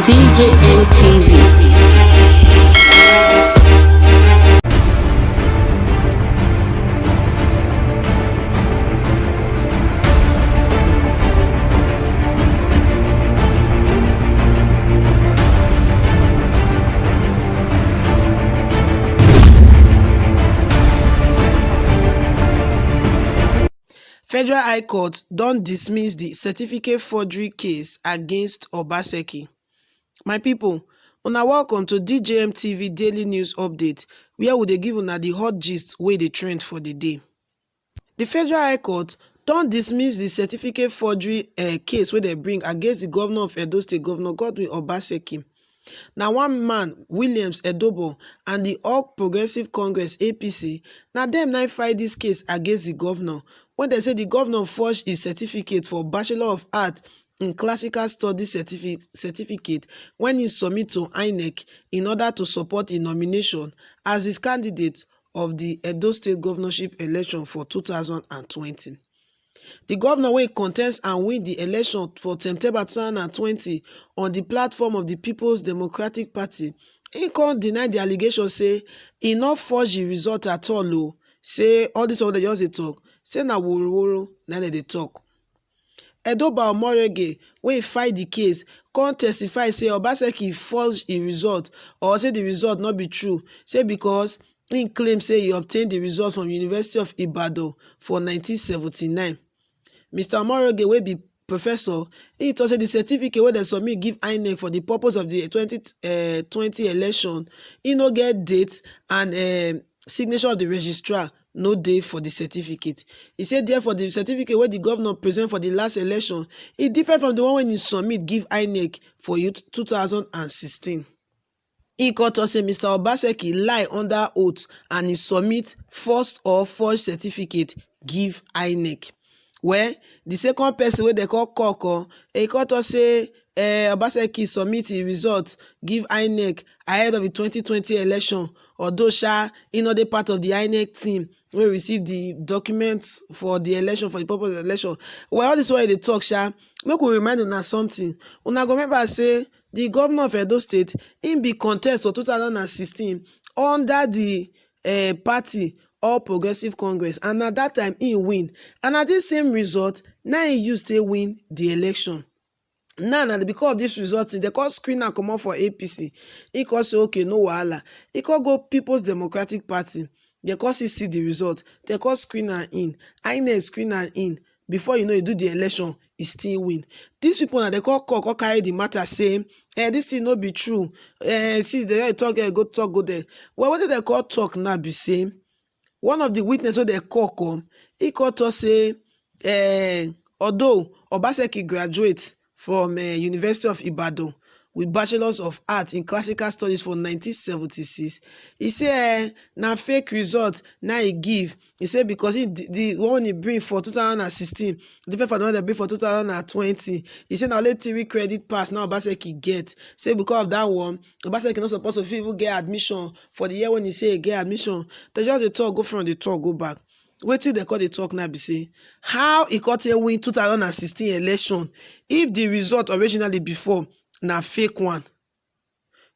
DJM TV. Federal High Court don dismiss the certificate forgery case against Obaseki. My people, una welcome to DJM TV daily news update, where we dey give una the hot gist wey dey trend for the day. The Federal High Court don dismiss the certificate forgery case wey dem bring against the governor of Edo State, Governor Godwin Obaseki. Na one man, Williams Edobo, and the All Progressive Congress APC, na dem na file dis case against the governor, when dem say the governor forged his certificate for Bachelor of Arts in Classical Studies certificate when he submit to INEC in order to support a nomination as his candidate of the Edo State governorship election for 2020. The governor wey contest and win the election for September 2020 on the platform of the People's Democratic Party, he come deny the allegation say he no forge the result at all o, say all this one dey just dey talk, say na woro na dem dey talk. Edoba Omorege wey file the case come testify say Obaseki forged a result, or say the result no be true, say because he claim say he obtained the result from University of Ibadan for 1979. Mr. Omorege wey be professor, he tok say the certificate wey dem submit give INEC for the purpose of the 2020 election, e no get date and signature of the registrar no dey for the certificate. He say therefore the certificate wey the governor present for the last election e different from the one wey he submit give INEC for 2016. He come tok say Mr. Obaseki lie under oath and he submit first or forged certificate give INEC. Well, the second person wey dem call Koko, he come tok say Obaseki submit him result give INEC ahead of the 2020 election, although he no dey part of the INEC team wey receive the documents for the election, for the purpose of the election. Well, all this one dey talk make we remind una something. Una go remember say the governor of Edo State, him be contest for 2016 under the party All Progressive Congress, and at that time he win, and at this same result na he use take win the election. Now because of this result, they come screen am comot for APC. He come say okay, no wahala. He come go People's Democratic Party. They come see the result. They come screen am in. INEC screen am in. Before you know, he do the election, he still win. These people na they come carry the matter say, this thing no be true. See, they talk here, go there. Well, what did they call talk now be say? One of the witnesses wey they call come, he come talk say, although Obaseki graduate from University of Ibadan with Bachelors of Arts in Classical Studies for 1976, he say na fake result na he give. He say because the one he bring for 2016 different from the one they bring for 2020. He say na only 3 credit pass now Obaseki get. Say because of that one, Obaseki not supposed to even get admission for the year when he say he get admission. They just dey talk, go from the talk, go back. Wetin they call the talk now be say how he got a win 2016 election if the result originally before na fake one.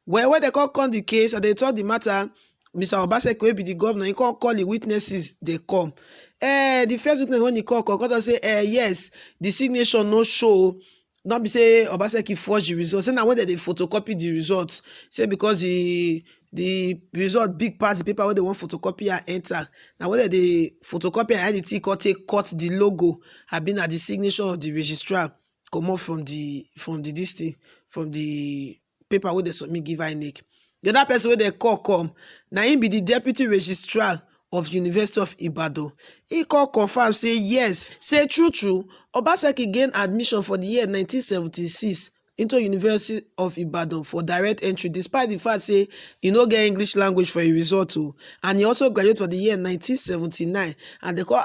Well, when they come the case and they talk the matter, Mr. Obaseki wey be the governor, he call the witnesses, they come. The first witness when he call say yes, the signature no show. Not be say Obaseki forged the result. Say now when they photocopy the result, say because the result big pass the paper where they want photocopy and enter. Now whether they photocopy and edit cut the logo have been at the signature of the registrar come off from the paper where they submit give INEC. The other person where they call come, now him be the deputy registrar of University of Ibadan. He call confirm say yes, say true Obaseki gain admission for the year 1976 into University of Ibadan for direct entry, despite the fact say he no get English language for a result too, and he also graduated for the year 1979, and they call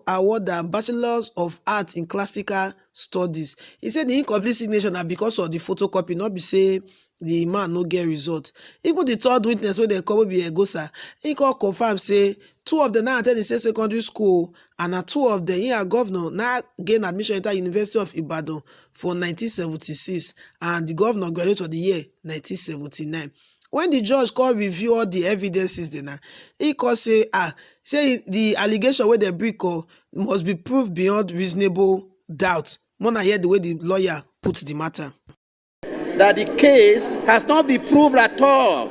award am Bachelors of Arts in Classical Studies. He said the incomplete signature na because of the photocopy, not be say the man no get result. Even the third witness wey dem call be Egosa, he come confirm say 2 of them now attend the same secondary school, and na 2 of them, he and governor now gain admission enter University of Ibadan for 1976, and the governor graduate for the year 1979. When the judge come review all the evidences dem na, he come say say the allegation wey dem bring must be proved beyond reasonable doubt. More na hear the way the lawyer put the matter. That the case has not been proved at all,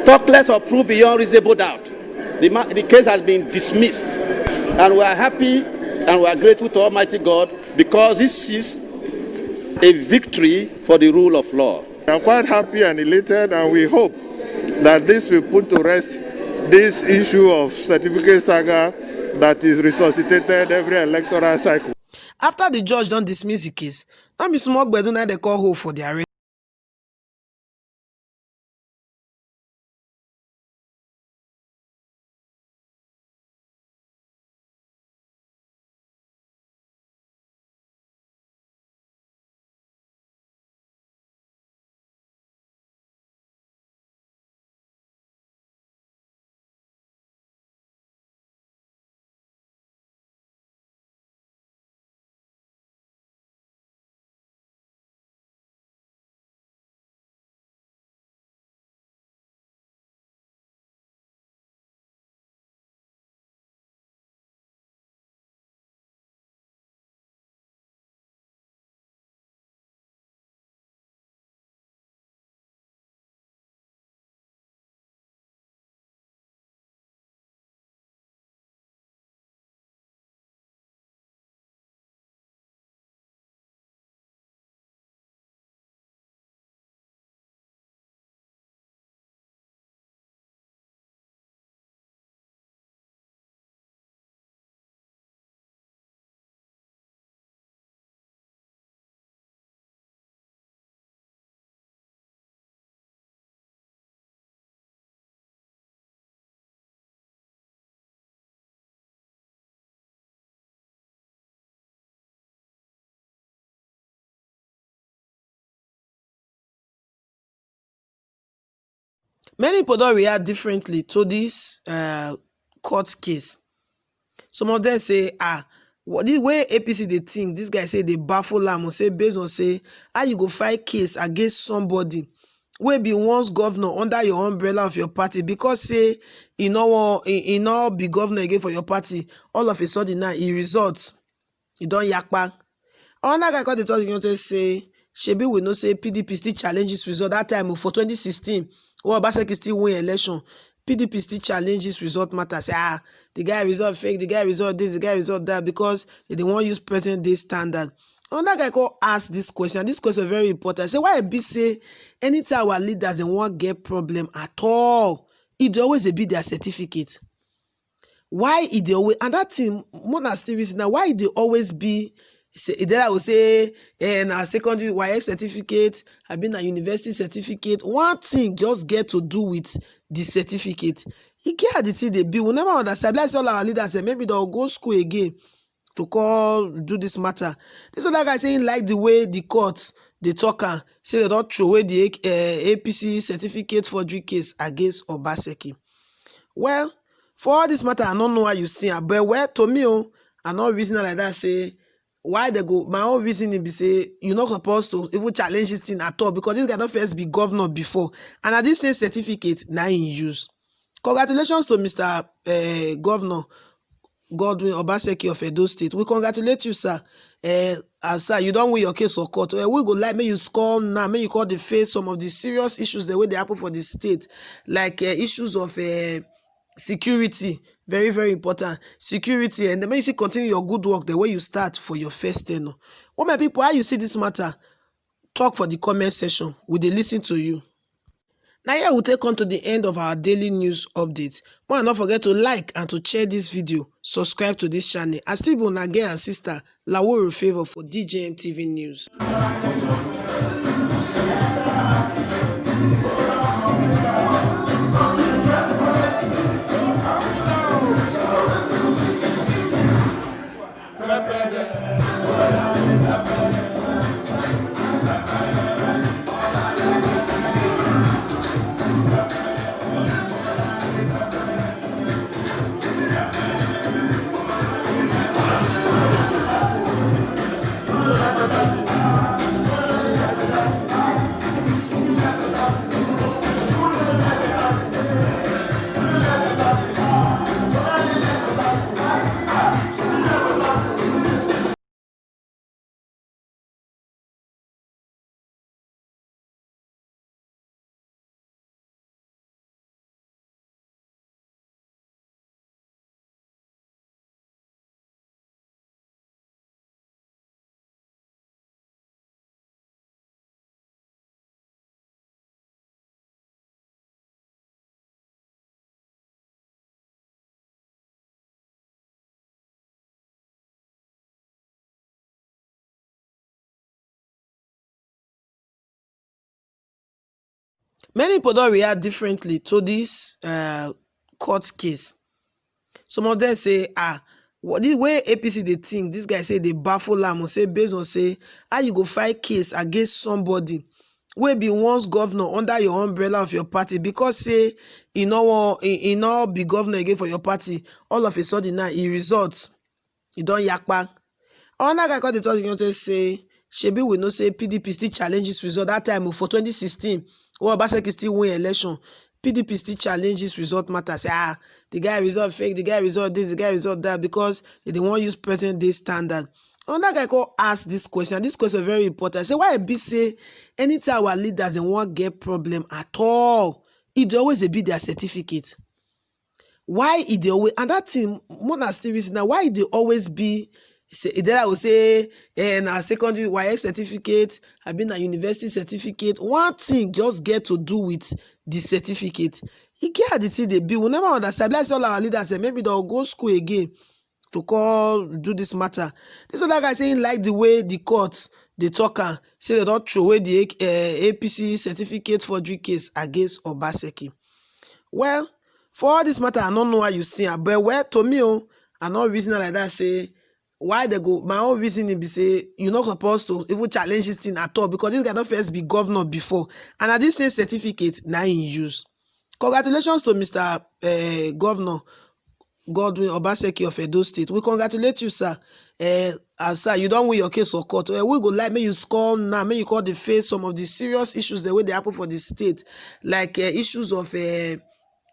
talk less of proved beyond reasonable doubt. The case has been dismissed, and we are happy and we are grateful to Almighty God because this is a victory for the rule of law. We are quite happy and elated, and we hope that this will put to rest this issue of certificate saga that is resuscitated every electoral cycle. After the judge don dismiss the case, no be small gbedu na dey call hold for the arrest. Many people don react differently to this court case. Some of them say, the way APC dey think, this guy say they baffle am, or say based on say how you go file case against somebody wey be once governor under your umbrella of your party, because say e no be governor again for your party, all of a sudden now e result, e don yakpa. Another guy called the talk again say, shebi we know say PDP still challenge this result that time for 2016 when Obaseki still win election. PDP still challenge this result matter, say the guy result fake, the guy result this, the guy result that, because they won't use present day standard. Another guy called ask this question very important. Say why e be say anytime our leaders they won't get problem at all, it always be their certificate. Why it dey always, and that thing more than still reason now, why it dey always be then I will say na secondary WAEC certificate, I been a university certificate. One thing just get to do with the certificate. E get how the thing dey be. We never understand. Like all our leaders say maybe they'll go school again to do this matter. This other guy saying like the way the court they talk say they don't throw away the APC certificate forgery case against Obaseki. Well, for all this matter, I don't know how you see it, but well, to me, I not reason like that. Say why they go. My own reason be say you're not supposed to even challenge this thing at all, because this guy don't first be governor before, and at this same certificate now in use. Congratulations to Mr. Governor Godwin Obaseki of Edo State. We congratulate you, sir. Sir, you don't win your case for court. We go like make you score now, make you call the face some of the serious issues the way they happen for the state, like issues of security, very very important security, and then make you continue your good work the way you start for your first tenure. What my people, how you see this matter? Talk for the comment section. We dey listen to you. Now here we take on to the end of our daily news update. But don't forget to like and to share this video, subscribe to this channel, and still be on again and sister Laworo Favor for DJM TV News. Many people don react differently to this court case. Some of them say, the way APC dey think, this guy say they baffle am, or say based on say how you go file case against somebody wey be once governor under your umbrella of your party, because say e no be governor again for your party, all of a sudden now e result e don yakpa. Another guy called the talk say shebi we know say PDP still challenge this result that time for 2016 wey Obaseki still win election. PDP still challenge this result matter, say the guy result fake, the guy result this, the guy result that, because they wan use present day standard. Another guy called ask this question. This question very important. Say why e be say anytime our leaders dem wan get problem at all, e dey always be their certificate. Why e dey always, and that thing more na still reason now, why e dey always be then I will say na secondary WAEC certificate, I been a university certificate. One thing just get to do with the certificate. E get the thing they be. We never understand. Let's all our leaders say maybe they'll go school again to do this matter. This other guy saying like the way the court they talk and say they don't throw away the APC certificate forgery case against Obaseki. Well, for all this matter, I don't know how you see it, but well, to me, I not reasoning like that. Say why they go. My own reasoning be say you're not supposed to even challenge this thing at all, because this guy don't first be governor before, and at this same certificate now in use. Congratulations to Mr. Governor Godwin Obaseki of Edo State. We congratulate you, sir. Sir, you don't win your case for court. We go like make you score now, make you call the face some of the serious issues the way they happen for the state, like issues of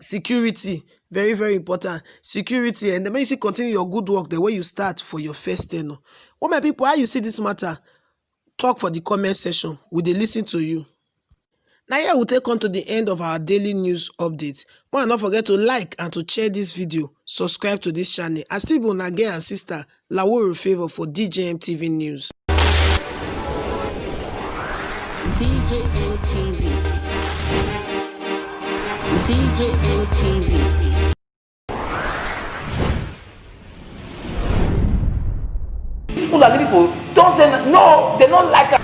security, very very important security, and then make you still continue your good work the way you start for your first tenure. What my people, how you see this matter? Talk for the comment section. We dey listen to you. Now here we take on to the end of our daily news update. But don't forget to like and to share this video, subscribe to this channel, and still be on again and sister Laworo Favor for DJM TV News. DJM TV. DJM TV. Fulani people don't say no, they don't like it.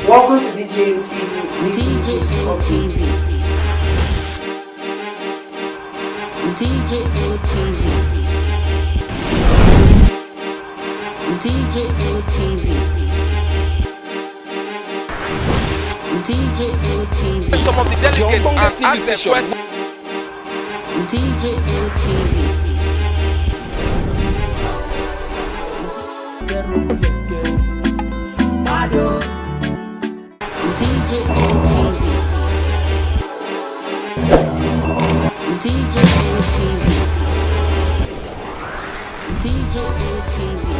Welcome to DJM TV. DJM TV. DJM TV. DJM TV. DJM TV. Some of the delegates and ask them questions. DJM TV. DJM TV.